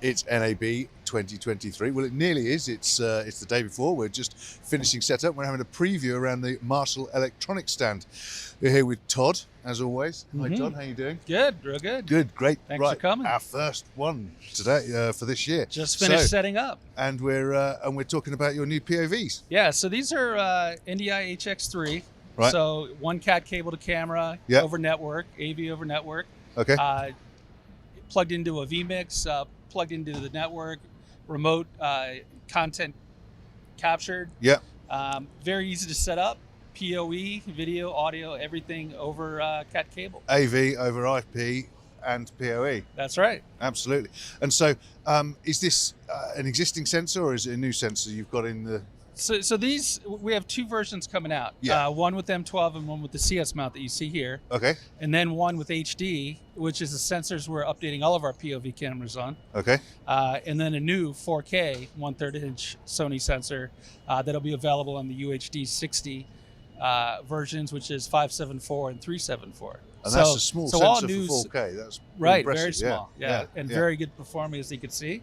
It's NAB 2023. Well, it nearly is. It's the day before. We're just finishing setup. We're having a preview around the Marshall Electronics stand. We're here with Todd, as always. Hi, Todd. How you doing? Good, real good. Good, great. Thanks for coming. Our first one today for this year. Just finished setting up, and we're talking about your new POVs. Yeah. So these are NDI HX3. Right. So one CAT cable to camera over network, AV over network. Okay. Plugged into a vMix. Plugged into the network, remote content captured. Yeah. Very easy to set up. PoE, video, audio, everything over CAT cable. AV over IP and PoE. That's right. Absolutely. And so, is this an existing sensor or is it a new sensor you've got in the? So these, we have two versions coming out. Yeah. One with M12 and one with the CS mount that you see here. Okay. And then one with HD, which is the sensors we're updating all of our POV cameras on. Okay. And then a new 4K 1/3 inch Sony sensor that'll be available on the UHD 60 versions, which is 574 and 374. And that's a small sensor for 4K. That's right, impressive. very small. Yeah. And very good performing, as you can see.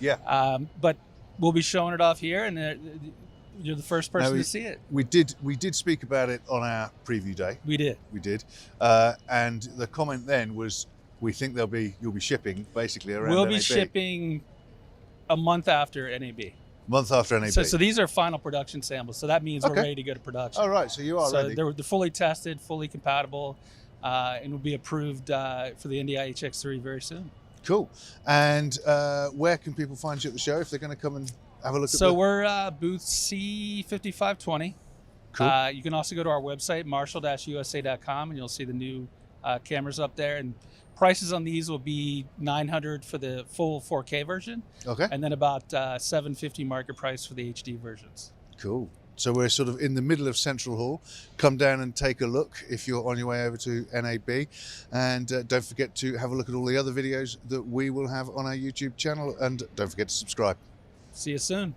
Yeah. But we'll be showing it off here, and you're the first person to see it. We did speak about it on our preview day. We did. And the comment then was, we think you'll be shipping basically around. We'll NAB. be shipping a month after NAB. Month after NAB. So these are final production samples. So that means we're ready to go to production. Oh, right. So you are ready. They're fully tested, fully compatible, and will be approved for the NDI HX3 very soon. Cool. And where can people find you at the show if they're going to come and have a look at it? So we're booth C5520. Cool. You can also go to our website, marshall-usa.com, and you'll see the new cameras up there. And prices on these will be $900 for the full 4K version. Okay. And then about $750 market price for the HD versions. Cool. So we're sort of in the middle of Central Hall. Come down and take a look if you're on your way over to NAB. And don't forget to have a look at all the other videos that we will have on our YouTube channel. And don't forget to subscribe. See you soon.